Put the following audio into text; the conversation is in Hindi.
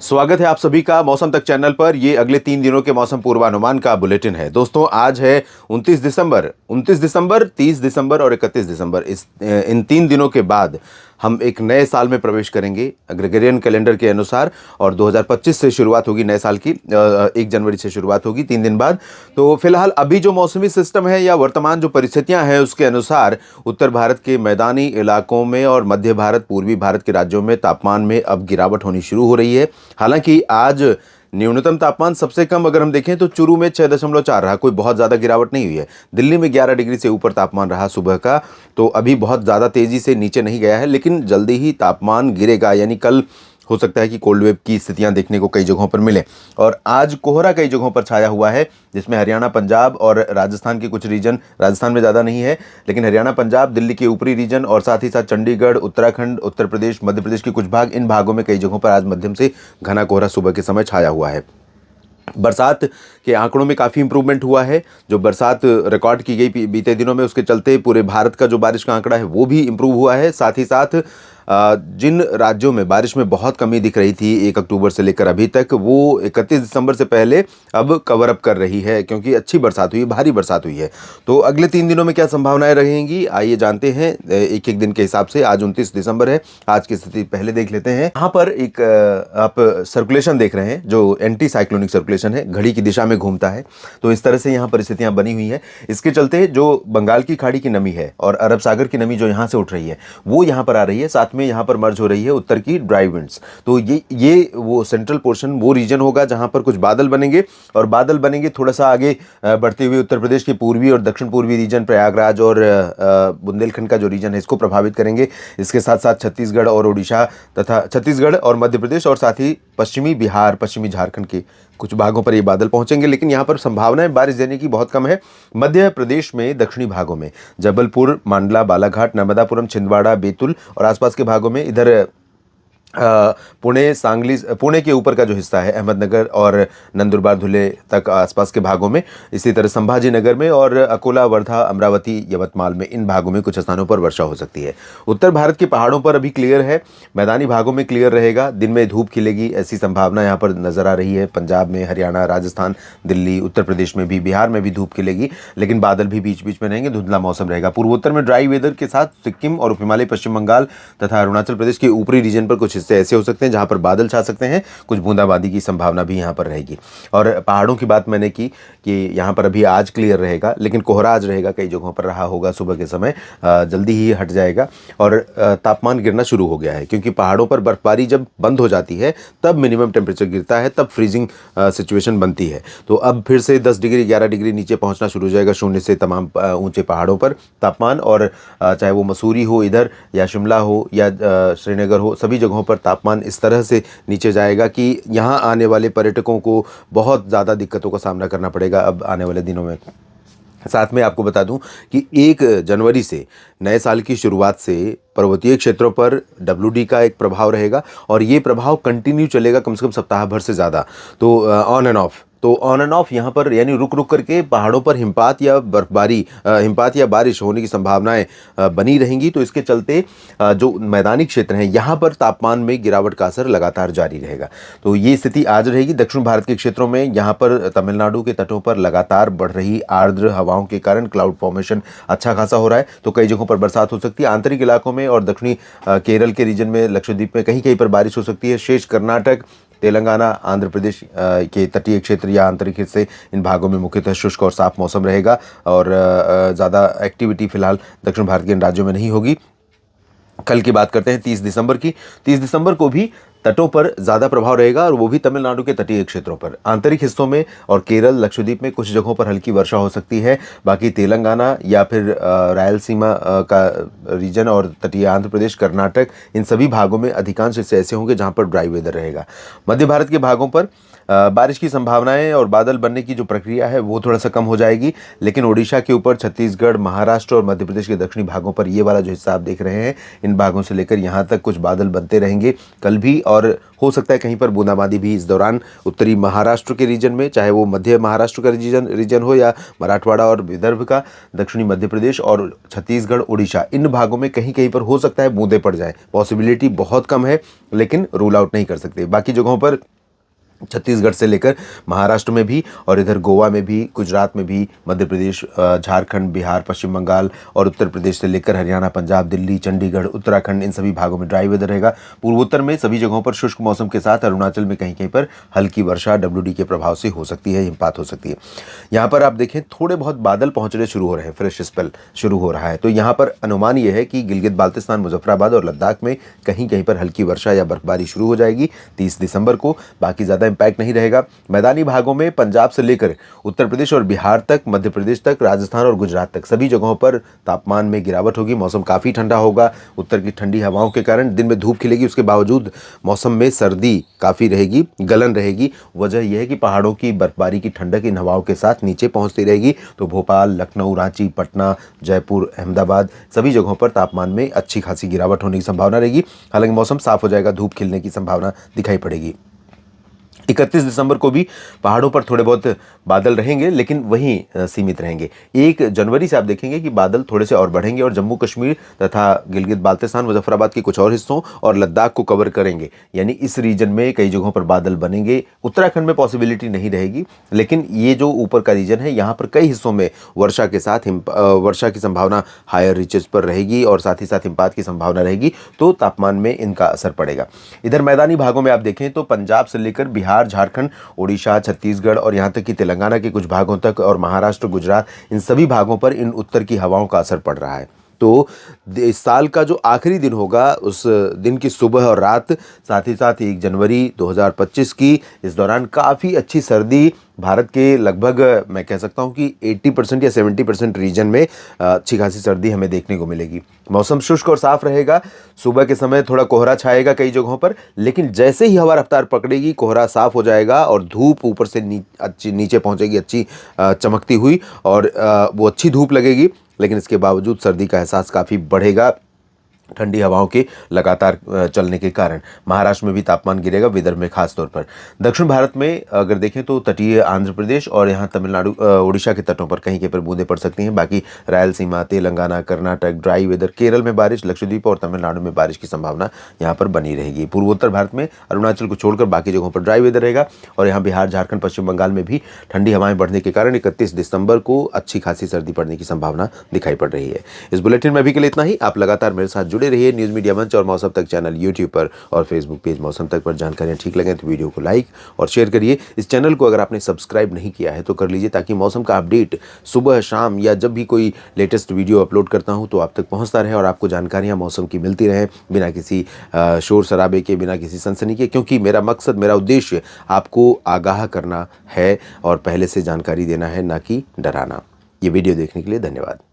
स्वागत है आप सभी का मौसम तक चैनल पर। ये अगले 3 दिनों के मौसम पूर्वानुमान का बुलेटिन है। दोस्तों आज है 29 दिसंबर, 29 दिसंबर, 30 दिसंबर और 31 दिसंबर। इन 3 दिनों के बाद हम एक नए साल में प्रवेश करेंगे ग्रेगोरियन कैलेंडर के अनुसार, और 2025 से शुरुआत होगी नए साल की। 1 जनवरी से शुरुआत होगी 3 दिन बाद। तो फिलहाल अभी जो मौसमी सिस्टम है या वर्तमान जो परिस्थितियां हैं उसके अनुसार उत्तर भारत के मैदानी इलाकों में और मध्य भारत, पूर्वी भारत के राज्यों में तापमान में अब गिरावट होनी शुरू हो रही है। हालांकि आज न्यूनतम तापमान सबसे कम अगर हम देखें तो चूरू में 6.4 रहा, कोई बहुत ज़्यादा गिरावट नहीं हुई है। दिल्ली में 11 डिग्री से ऊपर तापमान रहा सुबह का, तो अभी बहुत ज़्यादा तेज़ी से नीचे नहीं गया है, लेकिन जल्दी ही तापमान गिरेगा। यानी कल हो सकता है कि कोल्ड वेव की स्थितियां देखने को कई जगहों पर मिले। और आज कोहरा कई जगहों पर छाया हुआ है, जिसमें हरियाणा, पंजाब और राजस्थान के कुछ रीजन, राजस्थान में ज़्यादा नहीं है लेकिन हरियाणा, पंजाब, दिल्ली के ऊपरी रीजन और साथ ही साथ चंडीगढ़, उत्तराखंड, उत्तर प्रदेश, मध्य प्रदेश के कुछ भाग, इन भागों में कई जगहों पर आज मध्यम से घना कोहरा सुबह के समय छाया हुआ है। बरसात के आंकड़ों में काफ़ी इंप्रूवमेंट हुआ है। जो बरसात रिकॉर्ड की गई बीते दिनों में, उसके चलते पूरे भारत का जो बारिश का आंकड़ा है वो भी इंप्रूव हुआ है। साथ ही साथ जिन राज्यों में बारिश में बहुत कमी दिख रही थी 1 अक्टूबर से लेकर अभी तक, वो 31 दिसंबर से पहले अब कवर अप कर रही है, क्योंकि अच्छी बरसात हुई, भारी बरसात हुई है। तो अगले 3 दिनों में क्या संभावनाएं रहेंगी, आइए जानते हैं एक एक दिन के हिसाब से। आज 29 दिसंबर है, आज की स्थिति पहले देख लेते हैं। यहाँ पर एक आप सर्कुलेशन देख रहे हैं जो एंटी साइक्लोनिक सर्कुलेशन है, घड़ी की दिशा में घूमता है। तो इस तरह से यहाँ परिस्थितियाँ बनी हुई हैं। इसके चलते जो बंगाल की खाड़ी की नमी है और अरब सागर की नमी जो यहाँ से उठ रही है वो यहाँ पर आ रही है, साथ में यहाँ पर मर्ज हो रही है उत्तर की ड्राई विंड्स। तो ये वो सेंट्रल पोर्शन, वो रीजन होगा जहाँ पर कुछ बादल बनेंगे, और बादल बनेंगे थोड़ा सा आगे बढ़ते हुए उत्तर प्रदेश के पूर्वी और दक्षिण पूर्वी रीजन, प्रयागराज और बुंदेलखंड का जो रीजन है इसको प्रभावित करेंगे। इसके साथ साथ छत्तीसगढ़ और उड़ीसा तथा छत्तीसगढ़ और मध्य प्रदेश और साथ ही पश्चिमी बिहार, पश्चिमी झारखंड के कुछ भागों पर ये बादल पहुंचेंगे, लेकिन यहाँ पर संभावनाएं बारिश देने की बहुत कम है। मध्य प्रदेश में दक्षिणी भागों में जबलपुर, मांडला, बालाघाट, नर्मदापुरम, छिंदवाड़ा, बैतूल और आसपास के भागों में, इधर पुणे, सांगली, पुणे के ऊपर का जो हिस्सा है अहमदनगर और नंदुरबार, धुले तक आसपास के भागों में, इसी तरह संभाजी नगर में और अकोला, वर्धा, अमरावती, यवतमाल में, इन भागों में कुछ स्थानों पर वर्षा हो सकती है। उत्तर भारत के पहाड़ों पर अभी क्लियर है, मैदानी भागों में क्लियर रहेगा, दिन में धूप खिलेगी ऐसी संभावना यहाँ पर नजर आ रही है। पंजाब में, हरियाणा, राजस्थान, दिल्ली, उत्तर प्रदेश में भी, बिहार में भी धूप खिलेगी, लेकिन बादल भी बीच बीच में रहेंगे, धुंधला मौसम रहेगा। पूर्वोत्तर में ड्राई वेदर के साथ सिक्किम और हिमालय, पश्चिम बंगाल तथा अरुणाचल प्रदेश के ऊपरी रीजन पर कुछ हिस्से ऐसे हो सकते हैं जहां पर बादल छा सकते हैं, कुछ बूंदाबांदी की संभावना भी यहां पर रहेगी। और पहाड़ों की बात मैंने की कि यहां पर अभी आज क्लियर रहेगा, लेकिन कोहरा आज रहेगा, कई जगहों पर रहा होगा सुबह के समय, जल्दी ही हट जाएगा और तापमान गिरना शुरू हो गया है, क्योंकि पहाड़ों पर बर्फबारी जब बंद हो जाती है तब मिनिमम टेम्परेचर गिरता है, तब फ्रीजिंग सिचुएशन बनती है। तो अब फिर से 10 डिग्री, 11 डिग्री नीचे पहुंचना शुरू हो जाएगा शून्य से तमाम ऊंचे पहाड़ों पर तापमान। और चाहे वो मसूरी हो इधर, या शिमला हो, या श्रीनगर हो, सभी जगहों पर तापमान इस तरह से नीचे जाएगा कि यहां आने वाले पर्यटकों को बहुत ज़्यादा दिक्कतों का सामना करना पड़ेगा अब आने वाले दिनों में। साथ में आपको बता दूं कि 1 जनवरी से नए साल की शुरुआत से पर्वतीय क्षेत्रों पर WD का एक प्रभाव रहेगा, और ये प्रभाव कंटिन्यू चलेगा कम से कम सप्ताह भर से ज़्यादा। तो ऑन एंड ऑफ, तो ऑन एंड ऑफ यहाँ पर यानी रुक रुक करके पहाड़ों पर हिमपात या बर्फबारी, हिमपात या बारिश होने की संभावनाएं बनी रहेंगी। तो इसके चलते जो मैदानी क्षेत्र हैं यहाँ पर तापमान में गिरावट का असर लगातार जारी रहेगा। तो ये स्थिति आज रहेगी। दक्षिण भारत के क्षेत्रों में, यहाँ पर तमिलनाडु के तटों पर लगातार बढ़ रही आर्द्र हवाओं के कारण क्लाउड फॉर्मेशन अच्छा खासा हो रहा है, तो कई जगहों पर बरसात हो सकती है। आंतरिक इलाकों में और दक्षिणी केरल के रीजन में, लक्षद्वीप में कहीं कहीं पर बारिश हो सकती है। शेष कर्नाटक, तेलंगाना, आंध्र प्रदेश के तटीय क्षेत्र या आंतरिक हिस्से, इन भागों में मुख्यतः शुष्क और साफ मौसम रहेगा, और ज़्यादा एक्टिविटी फिलहाल दक्षिण भारत के इन राज्यों में नहीं होगी। कल की बात करते हैं 30 दिसंबर की। 30 दिसंबर को भी तटों पर ज़्यादा प्रभाव रहेगा, और वो भी तमिलनाडु के तटीय क्षेत्रों पर। आंतरिक हिस्सों में और केरल, लक्षद्वीप में कुछ जगहों पर हल्की वर्षा हो सकती है। बाकी तेलंगाना या फिर रायलसीमा का रीजन और तटीय आंध्र प्रदेश, कर्नाटक, इन सभी भागों में अधिकांश हिस्से ऐसे होंगे जहां पर ड्राई वेदर रहेगा। मध्य भारत के भागों पर बारिश की संभावनाएं और बादल बनने की जो प्रक्रिया है वो थोड़ा सा कम हो जाएगी, लेकिन ओडिशा के ऊपर, छत्तीसगढ़, महाराष्ट्र और मध्य प्रदेश के दक्षिणी भागों पर, ये वाला जो हिस्सा आप देख रहे हैं, इन भागों से लेकर यहाँ तक कुछ बादल बनते रहेंगे कल भी और हो सकता है कहीं पर बूंदाबांदी भी इस दौरान उत्तरी महाराष्ट्र के रीजन में, चाहे वो मध्य महाराष्ट्र का रीजन हो या मराठवाड़ा और विदर्भ का, दक्षिणी मध्य प्रदेश और छत्तीसगढ़, उड़ीसा, इन भागों में कहीं कहीं पर हो सकता है बूंदे पड़ जाए। पॉसिबिलिटी बहुत कम है, लेकिन रूल आउट नहीं कर सकते। बाकी जगहों पर छत्तीसगढ़ से लेकर महाराष्ट्र में भी और इधर गोवा में भी, गुजरात में भी, मध्य प्रदेश, झारखंड, बिहार, पश्चिम बंगाल और उत्तर प्रदेश से लेकर हरियाणा, पंजाब, दिल्ली, चंडीगढ़, उत्तराखंड, इन सभी भागों में ड्राई वेदर रहेगा। पूर्वोत्तर में सभी जगहों पर शुष्क मौसम के साथ अरुणाचल में कहीं कहीं पर हल्की वर्षा WD के प्रभाव से हो सकती है, हिमपात हो सकती है। यहाँ पर आप देखें थोड़े बहुत बादल पहुंचने शुरू हो रहे हैं, फ्रेश स्पेल शुरू हो रहा है। तो यहाँ पर अनुमान यह है कि गिलगित बाल्टिस्तान, मुजफ्फराबाद और लद्दाख में कहीं कहीं पर हल्की वर्षा या बर्फबारी शुरू हो जाएगी 30 दिसंबर को। बाकी ज़्यादा इंपैक्ट नहीं रहेगा। मैदानी भागों में पंजाब से लेकर उत्तर प्रदेश और बिहार तक, मध्य प्रदेश तक, राजस्थान और गुजरात तक सभी जगहों पर तापमान में गिरावट होगी। मौसम काफ़ी ठंडा होगा। उत्तर की ठंडी हवाओं के कारण दिन में धूप खिलेगी, उसके बावजूद मौसम में सर्दी काफ़ी रहेगी, गलन रहेगी। वजह यह है कि पहाड़ों की बर्फबारी की ठंडक इन हवाओं के साथ नीचे पहुंचती रहेगी। तो भोपाल, लखनऊ, रांची, पटना, जयपुर, अहमदाबाद सभी जगहों पर तापमान में अच्छी खासी गिरावट होने की संभावना रहेगी। हालांकि मौसम साफ हो जाएगा, धूप खिलने की संभावना दिखाई पड़ेगी। 31 दिसंबर को भी पहाड़ों पर थोड़े बहुत बादल रहेंगे, लेकिन वहीं सीमित रहेंगे। 1 जनवरी से आप देखेंगे कि बादल थोड़े से और बढ़ेंगे और जम्मू कश्मीर तथा गिलगित बाल्टिस्तान, मुजफ्फराबाद के कुछ और हिस्सों और लद्दाख को कवर करेंगे। यानी इस रीजन में कई जगहों पर बादल बनेंगे। उत्तराखंड में पॉसिबिलिटी नहीं रहेगी, लेकिन ये जो ऊपर का रीजन है यहाँ पर कई हिस्सों में वर्षा के साथ वर्षा की संभावना हायर रीचेस पर रहेगी और साथ ही साथ हिमपात की संभावना रहेगी। तो तापमान में इनका असर पड़ेगा। इधर मैदानी भागों में आप देखें तो पंजाब से लेकर बिहार, झारखंड, उड़ीसा, छत्तीसगढ़ और यहाँ तक कि तेलंगाना के कुछ भागों तक और महाराष्ट्र, गुजरात, इन सभी भागों पर इन उत्तर की हवाओं का असर पड़ रहा है। तो इस साल का जो आखिरी दिन होगा, उस दिन की सुबह और रात, साथ ही साथ 1 जनवरी 2025 की, इस दौरान काफ़ी अच्छी सर्दी भारत के लगभग मैं कह सकता हूँ कि 80% या 70% रीजन में अच्छी खासी सर्दी हमें देखने को मिलेगी। मौसम शुष्क और साफ रहेगा। सुबह के समय थोड़ा कोहरा छाएगा कई जगहों पर, लेकिन जैसे ही हवा रफ्तार पकड़ेगी कोहरा साफ हो जाएगा और धूप ऊपर से नीचे पहुँचेगी, अच्छी चमकती हुई, और वो अच्छी धूप लगेगी। लेकिन इसके बावजूद सर्दी का एहसास काफ़ी बढ़ेगा ठंडी हवाओं के लगातार चलने के कारण। महाराष्ट्र में भी तापमान गिरेगा, विदर्भ में खास तौर पर। दक्षिण भारत में अगर देखें तो तटीय आंध्र प्रदेश और यहाँ तमिलनाडु, उड़ीसा के तटों पर कहीं कहीं पर बूंदें पड़ सकती हैं। बाकी रायलसीमा, तेलंगाना, कर्नाटक ड्राई वेदर, केरल में बारिश, लक्षद्वीप और तमिलनाडु में बारिश की संभावना यहाँ पर बनी रहेगी। पूर्वोत्तर भारत में अरुणाचल को छोड़कर बाकी जगहों पर ड्राई वेदर रहेगा और यहाँ बिहार, झारखंड, पश्चिम बंगाल में भी ठंडी हवाएं बढ़ने के कारण 31 दिसंबर को अच्छी खासी सर्दी पड़ने की संभावना दिखाई पड़ रही है। इस बुलेटिन में अभी के लिए इतना ही। आप लगातार मेरे साथ जुड़े रहिए। न्यूज़ मीडिया मंच और मौसम तक चैनल यूट्यूब पर और फेसबुक पेज मौसम तक पर जानकारियां ठीक लगें तो वीडियो को लाइक और शेयर करिए। इस चैनल को अगर आपने सब्सक्राइब नहीं किया है तो कर लीजिए, ताकि मौसम का अपडेट सुबह, शाम या जब भी कोई लेटेस्ट वीडियो अपलोड करता हूं तो आप तक पहुंचता रहे और आपको जानकारियां मौसम की मिलती रहें, बिना किसी शोर शराबे के, बिना किसी सनसनी के। क्योंकि मेरा मकसद, मेरा उद्देश्य आपको आगाह करना है और पहले से जानकारी देना है, ना कि डराना। ये वीडियो देखने के लिए धन्यवाद।